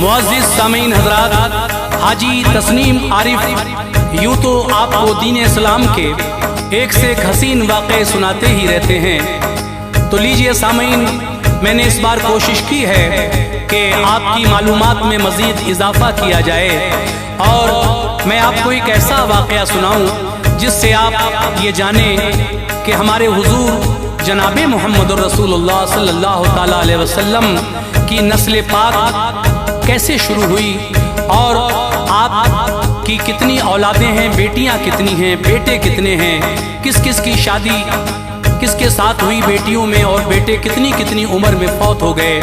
मुअज़्ज़िज़ सामीन हज़रात, हाजी तस्नीम आरिफ यूँ तो आपको दीन इस्लाम के एक से एक हसीन वाक़े सुनाते ही रहते हैं। तो लीजिए सामीन, मैंने इस बार कोशिश की है कि आपकी मालूमात में मज़ीद इजाफ़ा किया जाए और मैं आपको एक ऐसा वाक़या सुनाऊँ जिससे आप ये जानें कि हमारे हुज़ूर जनाबे मोहम्मद रसूलुल्लाह सल्लल्लाहु ताला अलैहि वसल्लम की नस्ल पाक कैसे शुरू हुई और आप की कितनी औलादें हैं, बेटियां कितनी हैं, बेटे कितने हैं, किस किस की शादी किसके साथ हुई बेटियों में और बेटे कितनी कितनी उम्र में फौत हो गए।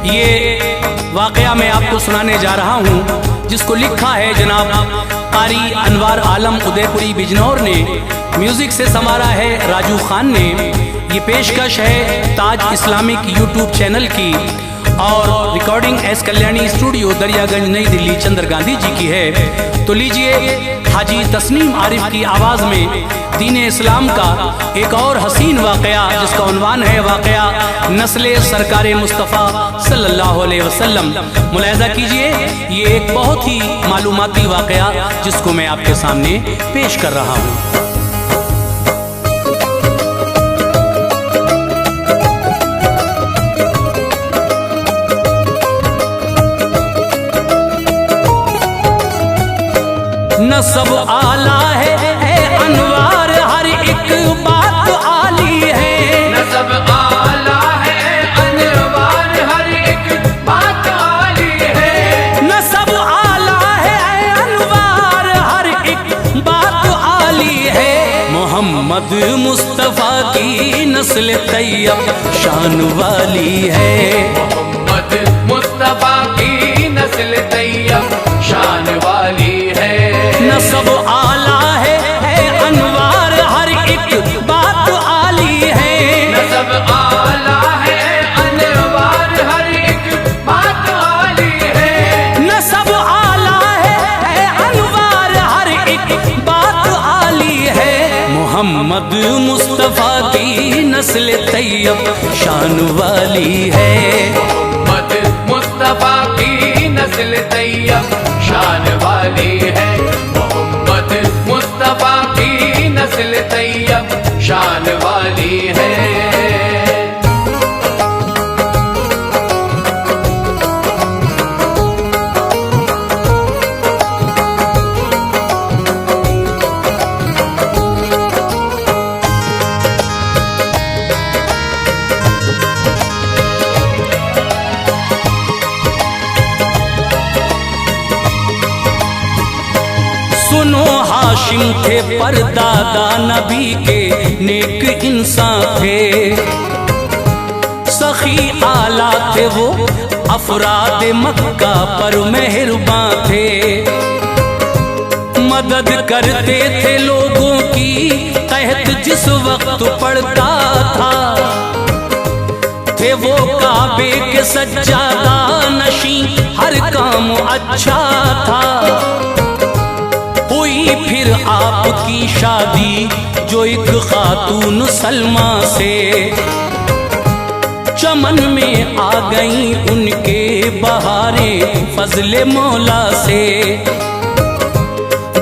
ये वाक़या मैं आपको सुनाने जा रहा हूँ जिसको लिखा है जनाब कारी अनवार आलम उदयपुरी बिजनौर ने, म्यूज़िक से संवारा है राजू खान ने। ये पेशकश है ताज इस्लामिक यूट्यूब चैनल की और recording S Kalyani studio Daryaganj नई दिल्ली चंद्र गांधी जी की है। तो लीजिए हाजी तस्नीम आरिफ की आवाज़ में दीन इस्लाम का एक और हसीन वाक़या जिसका उन्वान है वाक़या नस्ल सरकारे मुस्तफ़ा सल्लल्लाहु अलैहि वसल्लम। मुलाहिज़ा कीजिए, ये एक बहुत ही मालूमाती वाक़या जिसको मैं आपके सामने पेश कर रहा हूँ। नसब आला है अनवार, हर एक बात आली है। नसब आला है अनवार, हर एक बात आली है। नसब आला है अनवार, हर एक बात आली है। मोहम्मद मुस्तफ़ा की नस्ल तैयब शान वाली है। मोहम्मद मुस्तफ़ा की नस्ल तैयब शान वाली है। नसब आला है अनवार, हर एक बात आली है। नसब आला है अनवार, हर एक बात आली है। नसब आला है अनवार, हर एक बात आली है। मोहम्मद मुस्तफ़ा की नस्ल तैयब शान वाली है। मोहम्मद मुस्तफ़ा की नस्ल तैयब शान वाली है। मोहम्मद मुस्तफ़ा की नस्ल तैयब शान वाली है। सुनो हाशिम थे परदादा नबी के नेक इंसान थे। सखी आला थे वो अफराद मक्का पर मेहरबान थे। मदद करते थे लोगों की कहत जिस वक्त पड़ता था। थे वो काबे के सज्जादा नशी, हर काम अच्छा था। हुई फिर आपकी शादी जो एक खातून सलमा से। चमन में आ गई उनके बहारें फजले मौला से।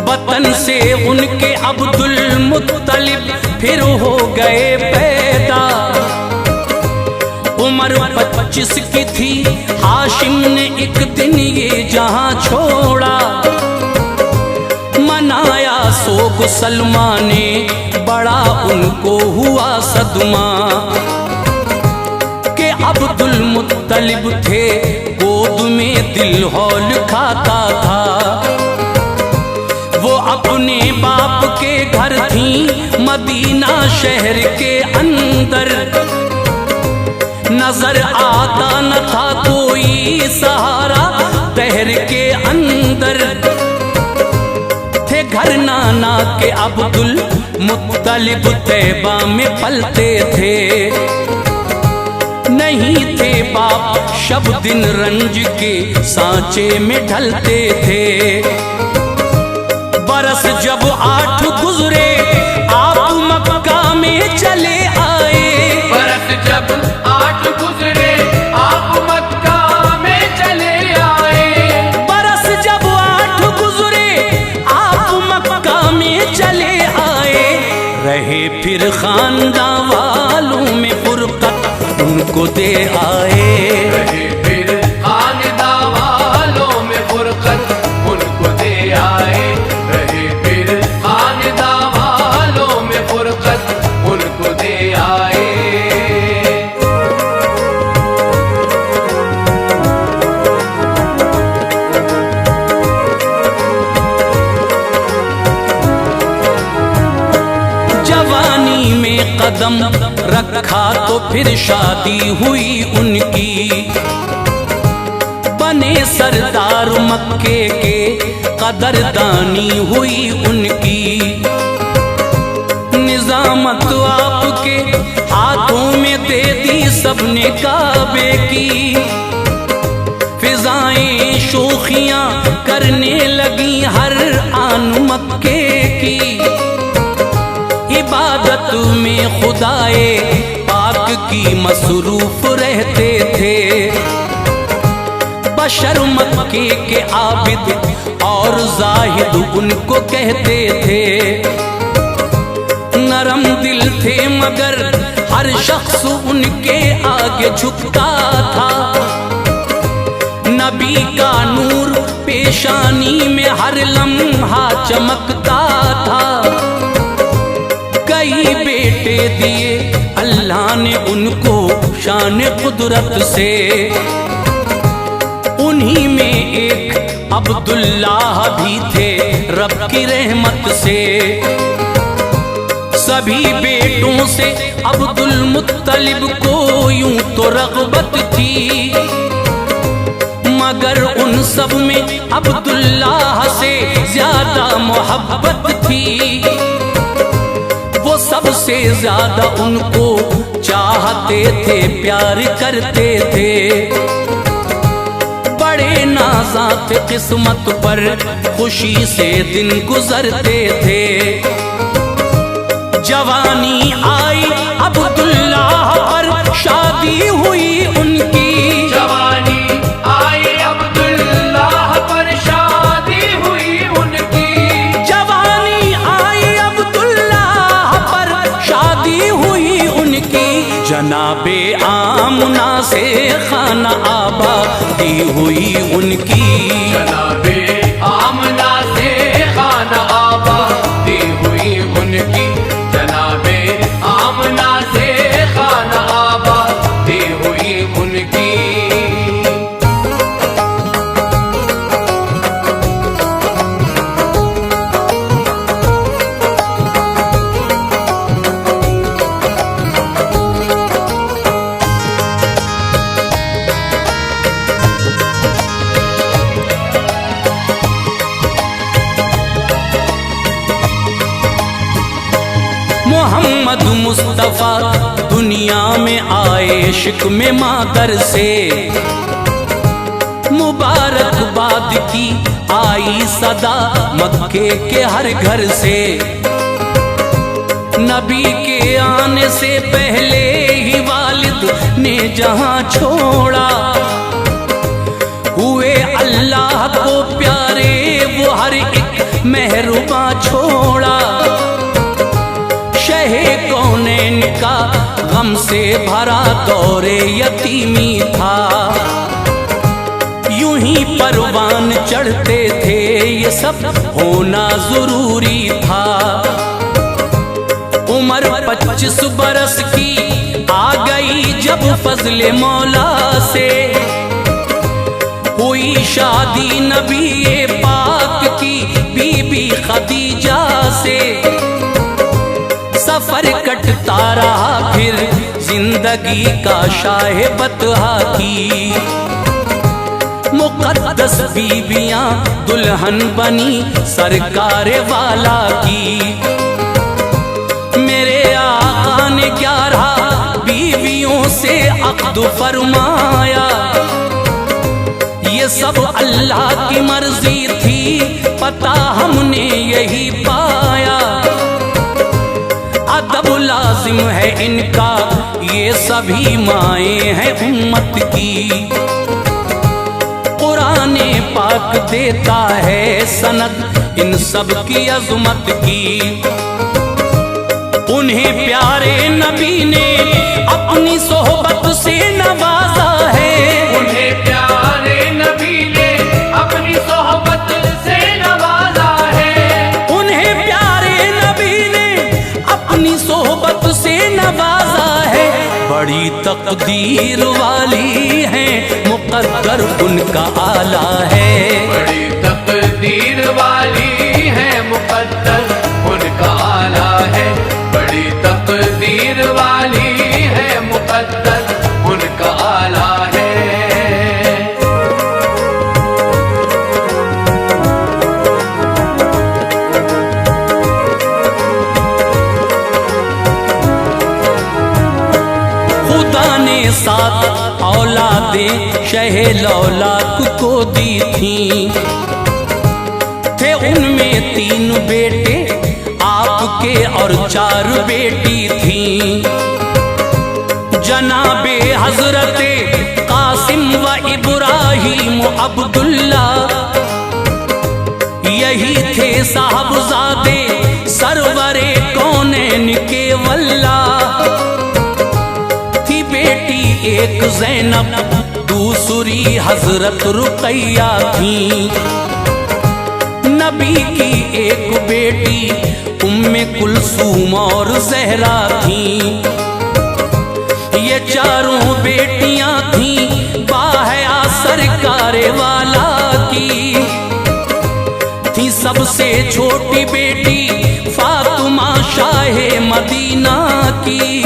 वतन से उनके अब्दुल मुत्तलिब फिर हो गए पैदा। उम्र 25 की थी, हाशिम ने एक दिन ये जहां छोड़ा। मनाया सोग सलमा ने, बड़ा उनको हुआ सदमा कि अब्दुल मुत्तलिब थे गोद में दिल हौल खाता था। वो अपने बाप के घर थी मदीना शहर के अंदर। नजर आता न था कोई सहारा दहर के अंदर। थे घर नाना के अब्दुल मुत्तलिब तैबा में पलते थे। नहीं थे बाप शब दिन रंज के सांचे में ढलते थे। बरस जब 8 गुजरे आप मक्का में चले आए। बरस जब 8 गुजरे आप मक्का में चले आए। फिर खानदां वालों में फुरकत उनको दे आए। रहे फिर खानदां वालों में फुरकत उनको दे आए। रहे फिर खानदां वालों में फुरकत उनको दे आए। जवानी में कदम रखा तो फिर शादी हुई उनकी। बने सरदार मक्के के कदरदानी हुई उनकी। निजामत आपके हाथों में दे दी सबने काबे की। फिजाएं शोखियां करने लगी हर आन मक्के की। इबादत में खुदाए पाक की मसरूफ रहते थे। बशर मक्के के आबिद और जाहिद उनको कहते थे। नरम दिल थे मगर हर शख्स उनके आगे झुकता था। नबी का नूर पेशानी में हर लम्हा चमकता था। कई बेटे दिए अल्लाह ने उनको शान कुदरत से। उन्हीं में एक अब्दुल्लाह भी थे रब की रहमत से। सभी बेटों से अब्दुल मुत्तलिब को यूं तो रग़बत थी, मगर उन सब में अब्दुल्लाह से ज्यादा मोहब्बत थी। वो सबसे ज्यादा उनको चाहते थे, प्यार करते थे। बड़े नाज़ात किस्मत पर खुशी से दिन गुजरते थे। जवानी आई अब्दुल्लाह पर शादी हुई उनकी। जवानी आई अब्दुल्लाह पर शादी हुई उनकी। जवानी आई अब्दुल्लाह पर शादी हुई उनकी। जनाबे आमना से खाना आबादी हुई उनकी। जनाबे आमना से खाना आबादी हुई उनकी। जनाबे आमना से खाना आबादी हुई उनकी। मोहम्मद मुस्तफ़ा दुनिया में आए इश्क में मादर से। मुबारकबाद की आई सदा मक्के के हर घर से। नबी के आने से पहले ही वालिद ने जहां छोड़ा। हुए अल्लाह को प्यारे वो हर एक मेहरुबा छोड़ा। शहे कौनैन का गम से भरा दौरे यतीमी था। यूं ही परवान चढ़ते थे, ये सब होना जरूरी था। उम्र 25 बरस की आ गई जब फजले मौला से। हुई शादी नबी पाक की बीबी खदीजा से। सफर कटता रहा फिर जिंदगी का शाहे बतहा की। मुकद्दस बीबियां दुल्हन बनी सरकार वाला की। मेरे आका ने 11 बीवियों से अक़्द फरमाया। ये सब अल्लाह की मर्जी थी, पता हमने यही पाया। अदब लाजिम है इनका, ये सभी माएँ हैं उम्मत की। कुराने पाक देता है सनद इन सब की अज़मत की। उन उन्हें प्यारे नबी ने अपनी सोहबत से नवाजा है। उन्हें प्यारे नबी ने अपनी सोहबत से नवाजा है। उन्हें प्यारे नबी ने अपनी सोहबत से नवाजा है। बड़ी तकदीर वाली है, मुक़द्दर उनका आला है। बड़ी तकदीर वाली है, मुक़द्दर उनका आला है। बड़ी तकदीर वाली है, मुक़द्दर उनका आला है। खुदा ने 7 औलादें शहे लौलाक को दी थी। थे उनमें 3 बेटे आपके और 4 बेटी थी। जनाबे हजरते कासिम व इब्राहिम अब्दुल्ला, यही थे साहबजादे सरवरे कौनैन के वल्ला। थी बेटी एक ज़ैनब, दूसरी हजरत रुक़ैया थी। नबी की एक बेटी उम्मे कुलसूम और ज़हरा थी। ये चारों बेटियां थी बाहया सरकारे वाला की। थी सबसे छोटी बेटी फातिमा शाहे मदीना की।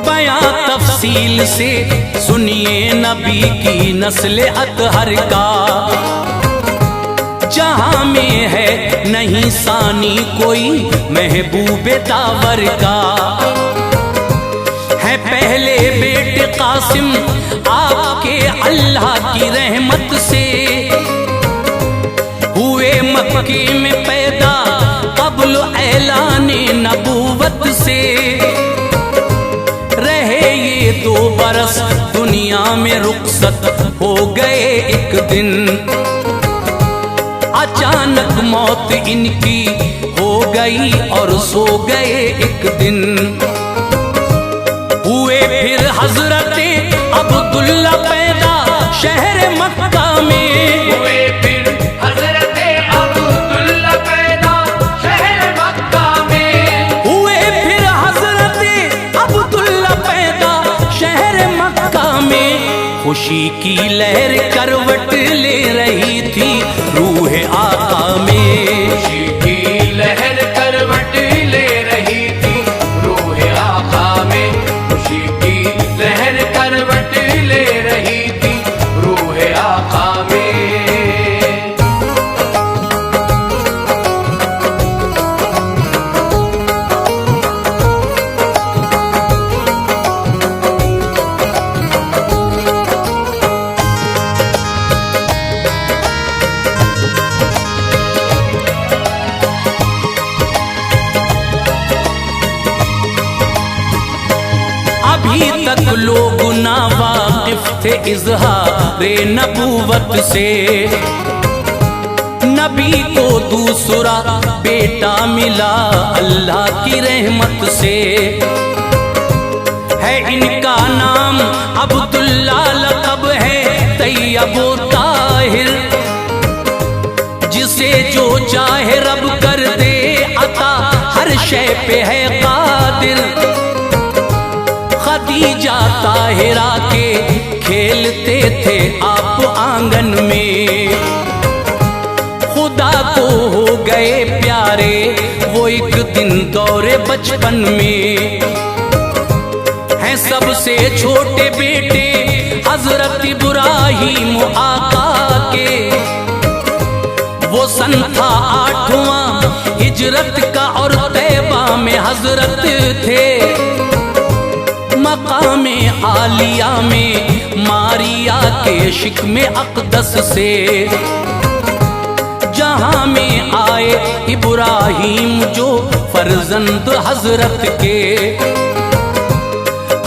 बयां तफसील से सुनिए नबी की नस्ल अतहर का। जहां में है नहीं सानी कोई महबूब दावर का। है पहले बेटे कासिम आपके अल्लाह की रहमत से। हुए मक्के में पैदा क़ब्ल ऐलाने नबूवत से। रहे ये 2 बरस दुनिया में रुखसत हो गए एक दिन। अचानक मौत इनकी हो गई और सो गए एक दिन। हुए फिर हजरते अब्दुल्ला पैदा शहर मक्का में। हुए फिर हजरते अब्दुल्ला पैदा शहर मक्का में। हुए फिर हजरते अब्दुल्ला पैदा शहर मक्का में। खुशी की लहर करवट ले रही थी रूह आका में। खुशी की लहर करवट ले रही थी रूह आका में। खुशी की लहर करवट ले रही थी रूह आका में। अभी तक लोग ना वाकिफ थे इज़हारे नबूवत से। नबी को दूसरा बेटा मिला अल्लाह की रहमत से। है इनका नाम अब्दुल्ला, लक़ब है तैयब ताहिर। जिसे जो चाहे रब कर दे अता, हर शय पे है कादिर। खदीजा ताहिरा के खेलते थे आप आंगन में। खुदा को हो गए प्यारे वो एक दिन दौरे बचपन में। हैं सबसे छोटे बेटे हजरत इब्राहिम आका के। वो सन था 8वां हिजरत का और तैबा में हजरत थे। मकामे आलिया में मारिया के शिक्म अक़दस से। जहां में आए इब्राहिम जो फर्जंद हजरत के।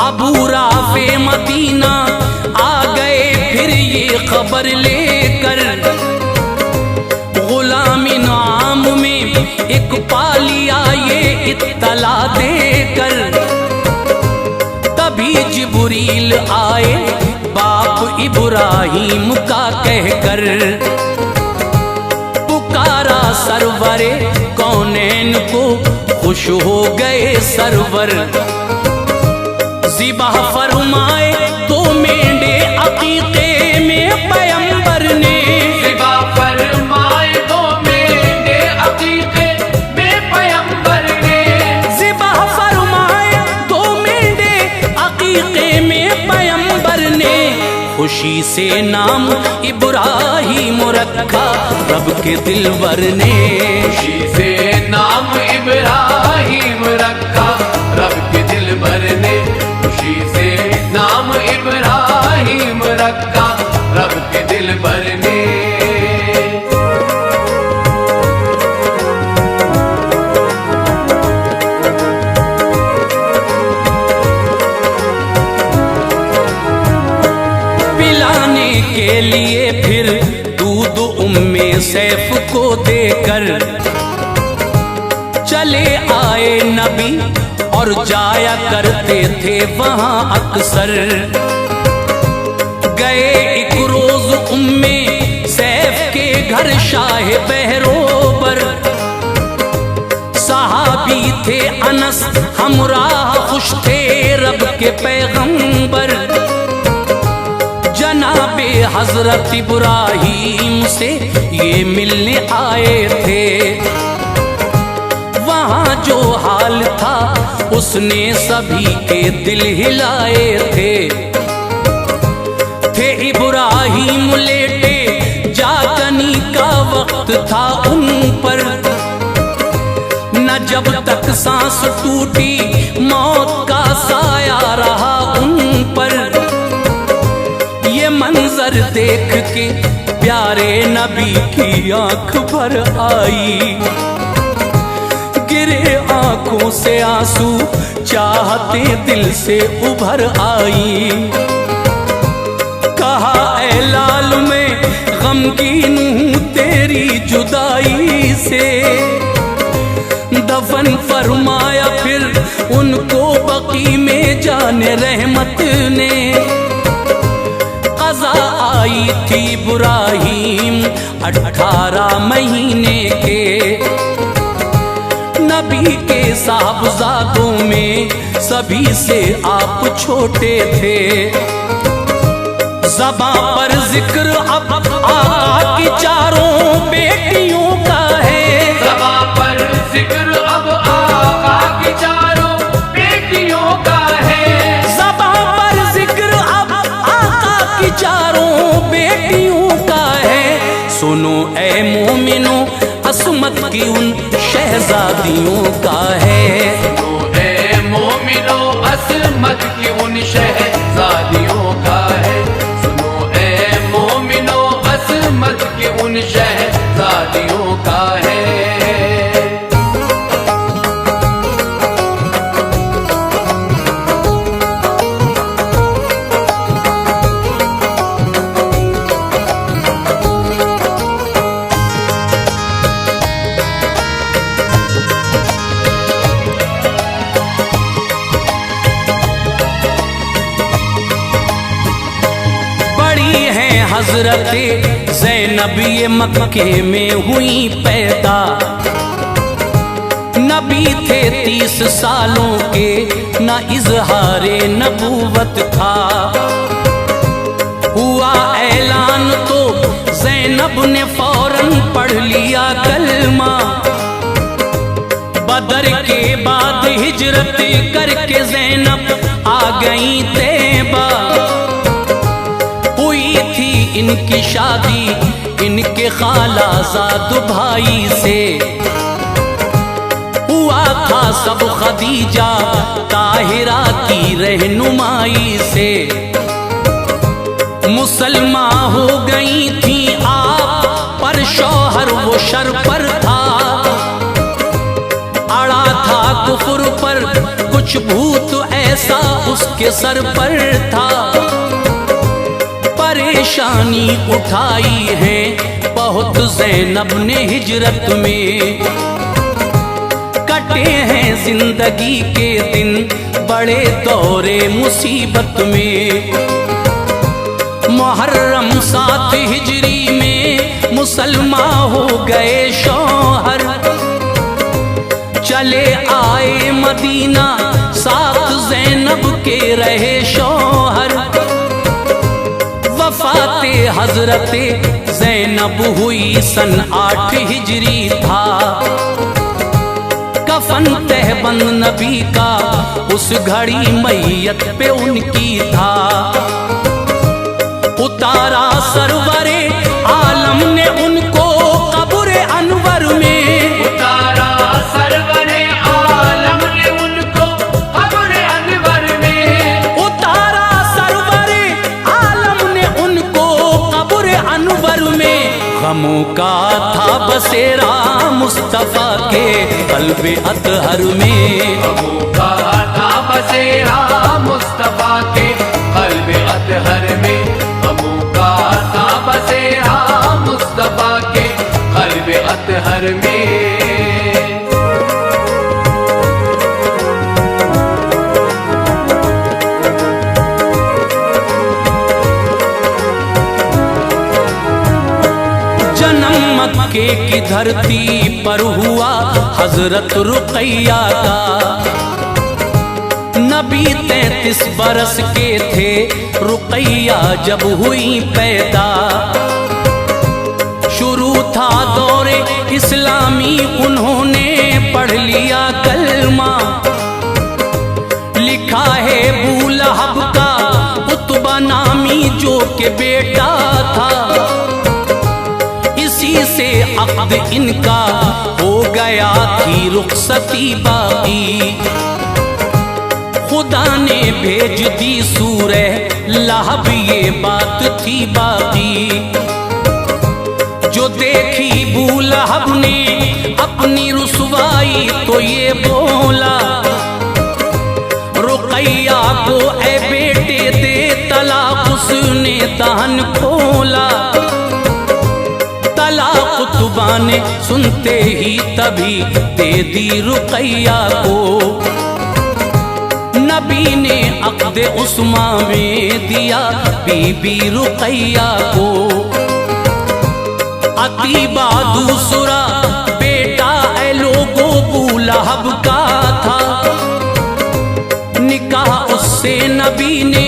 अबू राफ़े मदीना आ गए फिर ये खबर लेकर। गुलामी नाम में एक पालिया ये इत्तला देकर। तभी जिब्रील आए बाप इब्राहिम का कहकर, पुकारा सरवरे कौनैन को, खुश हो गए सरवर। ज़िबह फरमाए दो मेंढे अकीक़े में पैगंबर ने, ज़िबह फरमाए दो मेंढे अकीक़े में पैगंबर ने, ज़िबह फरमाए दो मेंढे अकीक़े में पैगंबर ने। खुशी से नाम इब्राहिम रखा रब के दिलबर ने, खुशी से नाम इब्राहिम रखा रब के दिलबर ने, खुशी से नाम इब्राहिम रखा रब के दिलबर ने। पिलाने के लिए फिर दूध उम्मे सैफ को देकर चले आए नबी, और जाया करते थे वहां अक्सर। गए एक रोज उम्मे सैफ के घर शाह बहरोबर, सहाबी थे अनस हमराह खुश थे रब के पैगंबर। जनाबे हजरत इब्राहिम से ये मिलने आए थे, वहाँ जो हाल था उसने सभी के दिल हिलाए थे। इब्राहिम लेटे जागनी का वक्त था उन पर, न जब तक सांस टूटी मौत का साया रहा उन पर। ये मंजर देख के प्यारे नबी की आंख भर आई, गिरे आंखों से आंसू चाहते दिल से उभर आई। कहा ऐ लाल मैं गमगीन हूँ तेरी जुदाई से, दफन फरमाया फिर उनको बकी में जाने रहमत ने। क़ज़ा आई थी इब्राहिम 18 महीने के, नबी के साहबजादों में सभी से आप छोटे थे। ज़बां पर जिक्र अब आका की चारों बेटियों का है, ज़बां पर जिक्र अब आका की चारों बेटियों का है, ज़बां पर जिक्र अब आका की चारों बेटियों का है। सुनो ऐ मोमिनो असमत की उन शहजादियों का है, सुनो ऐ मोमिनो असमत की उन शहजादियों का है, सुनो ऐ मोमिनो असमत की उन शहजादियों का है। हजरत ज़ैनब ये मक्के में हुई पैदा, नबी थे 30 सालों के, न इजहारे नबूवत था। हुआ ऐलान तो ज़ैनब ने फौरन पढ़ लिया कलमा। बदर के बाद हिजरत करके ज़ैनब आ गई तैबा। इनकी शादी इनके खालाजाद भाई से, हुआ था सब खदीजा ताहिरा की रहनुमाई से। मुसलमान हो गई थी आप पर शौहर वो शर पर था। अड़ा था कुफर पर कुछ भूत ऐसा उसके सर पर था। परेशानी उठाई है बहुत ज़ैनब ने हिजरत में, कटे हैं जिंदगी के दिन बड़े दौरे मुसीबत में। मुहर्रम 7 हिजरी में मुसलमान हो गए शौहर, चले आए मदीना साथ ज़ैनब के रहे शौहर। वफ़ाते हज़रते ज़ैनब हुई सन 8 हिजरी था। कफन तहबंद नबी का उस घड़ी मैयत पे उनकी था। उतारा सरवरे आलम ने उनको कब्र अनवर में, उतारा सरवरे आलम ने उनको कब्र अनवर में, उतारा सरवरे आलम ने उनको कब्र अनवर में। गमों का था बसेरा मुस्तफा के क़ल्बे अतहर में, गमों का था बसेरा मुस्तफा के क़ल्बे अतहर में, गमों का था बसेरा मुस्तफा के क़ल्बे अतहर में। जन्म मक्के की धरती पर हुआ हजरत रुक़ैया का। नबी 33 बरस के थे रुक़ैया जब हुई पैदा। शुरू था दौरे इस्लामी, उन्होंने पढ़ लिया कलमा। लिखा है अबू लहब का उतबा नामी जो के बेटा था। इसी से अक़्द इनका हो गया थी रुख़सती बाकी। खुदा ने भेज दी सूरह लहब ये बात थी बाकी। जो देखी अबू लहब ने अपनी रुसवाई तो ये बोला, रुक़ैया को ए बेटे दे तलाक, उसने दहन खोला। तलाक तुबा ने सुनते ही तभी दे दी रुक़ैया को। नबी ने अक़्द उस्मा में दिया बीबी रुक़ैया को। अतीबा दूसरा बेटा ए लोगो अबू लहब का था। निकाह उससे नबी ने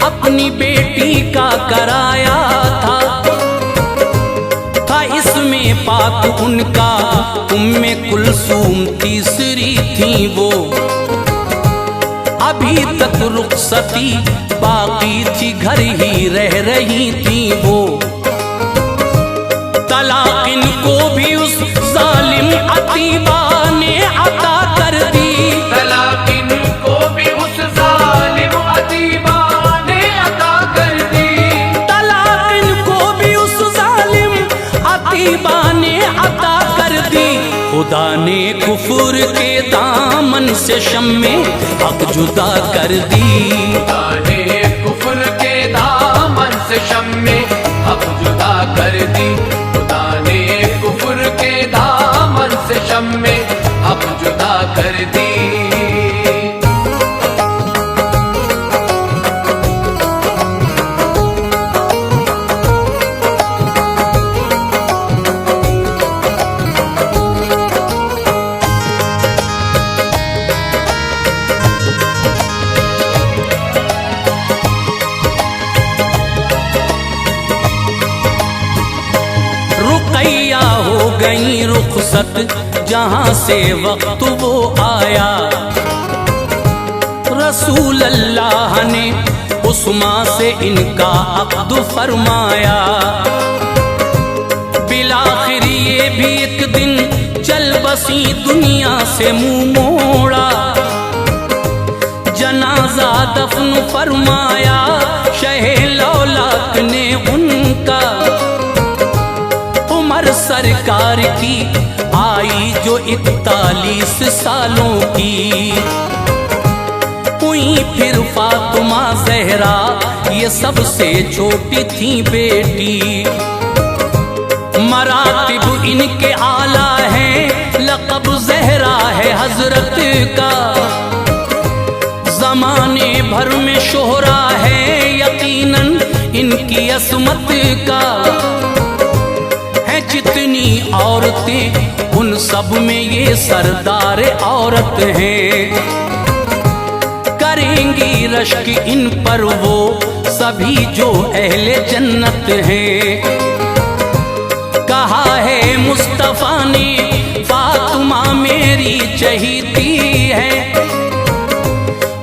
अपनी बेटी का कराया था। इसमें पाक उनका उम्मे कुलसूम तीसरी थी वो। अभी तक रुख़सती बाकी थी, घर ही रह रही थी वो। तलाक इनको भी उस जालिम अतीबा ने अता कर दी, तलाक इनको भी उस जालिम अतीबा ने अता कर दी, तलाक इनको भी उस जालिम अतीबा ने अता कर दी। खुदा ने कुफर के दामन से शम्मे हक जुदा कर दी। खुदा ने कुफ्र के दामन से शम्मे हक जुदा कर दी। खुदा ने कुफ्र के दामन से शम्मे हक जुदा कर दी। रुक़ैया हो गई रुख़सत जहाँ से वक्त वो आया। रसूल अल्लाह ने उस्मा से इनका अक़्द फरमाया। बिलाखिर ये भी एक दिन चल बसी दुनिया से मुँह मोड़ा। जनाजा दफन फरमाया शहे लौलाक ने उनका। उम्र सरकार की आई जो 41 सालों की हुई। फिर फातिमा ज़हरा ये सबसे छोटी थी बेटी। मरातिब इनके आला हैं, लक़ब ज़हरा है हजरत का, जमाने भर में शोहरा है यकीनन इनकी असमत का। है जितनी औरतें उन सब में ये सरदार औरत हैं, करेंगी रश्क इन पर वो सभी जो अहले जन्नत हैं। कहा है मुस्तफा ने फातिमा मेरी चहीती है,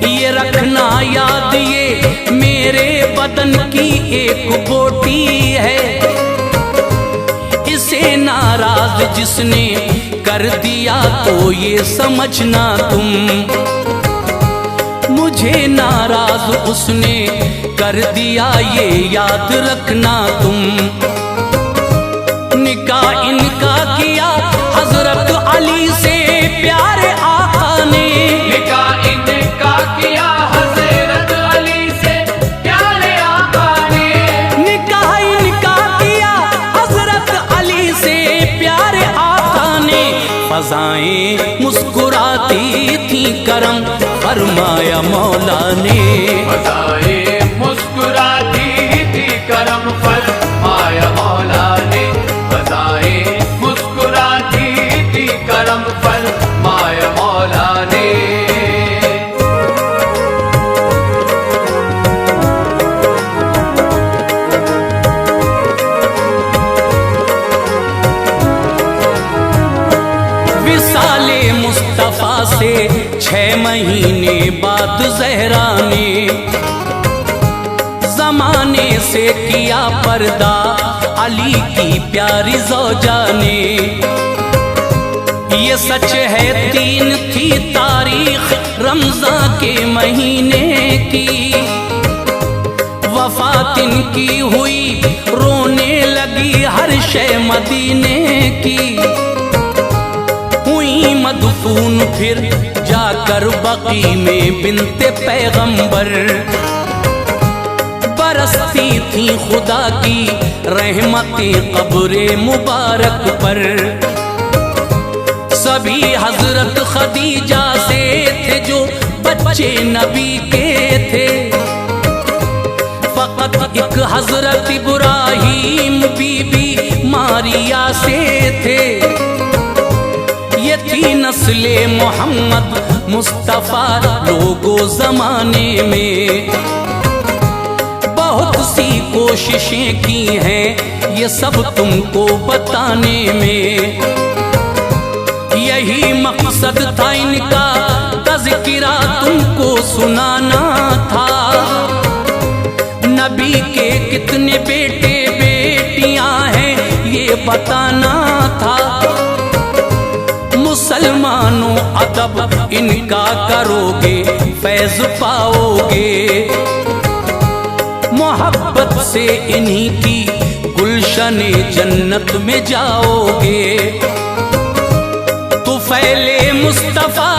ये रखना याद ये मेरे बदन की एक बोटी है। इसे नाराज जिसने कर दिया तो ये समझना तुम, मुझे नाराज उसने कर दिया ये याद रखना तुम। निकाह इनका किया हजरत अली से प्यारे आका ने, निकाह इनका किया हजरत अली से प्यारे आका ने, निकाह इनका किया हजरत अली से प्यारे आका ने। फजाएं मुस्कुराती थी करम फरमाया मौला ने, फजाएं मुस्कुराती थी करम फरमाया मौला ने, फजाएं मुस्कुराती थी करम फरमाया मौला ने। विसाले मुस्तफा से 6 महीने बाद ज़हरा ने जमाने से किया पर्दा अली की प्यारी ज़ौजा ने। ये सच है 3 थी तारीख रमज़ान के महीने की, वफ़ात इनकी हुई रोने लगी हर शय मदीने की। हुई मदफून फिर जाकर बकी में बिनते पैगंबर, बरसती थी खुदा की रहमतें कब्रे मुबारक पर। सभी हजरत खदीजा से थे जो बच्चे नबी के थे, फकत एक हजरत इब्राहीम बीबी मारिया से थे। ये थी नस्ले मोहम्मद मुस्तफा लोगो जमाने में। बहुत सी कोशिशें की हैं ये सब तुमको बताने में, यही मकसद था इनका तज़किरा तुमको सुनाना था। नबी के कितने बेटे बेटियां हैं ये बताना था। मुसलमानों अदब इनका करोगे फैज़ पाओगे, मोहब्बत से इन्हीं की गुलशने जन्नत में जाओगे। तो फैले मुस्तफा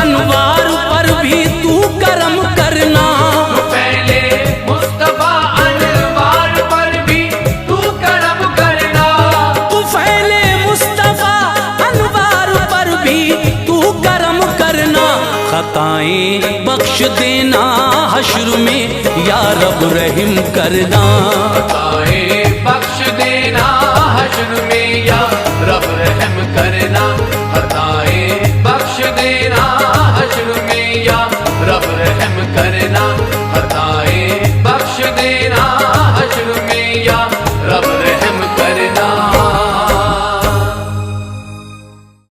अनवार पर भी तू करम करना, तो पहले मुस्तफा अनवार पर भी तू करम करना, तो फैले मुस्तफा अनवार पर भी तू करम करना। खताएं बख्श देना हश्र में या रब रहम करना, खताएं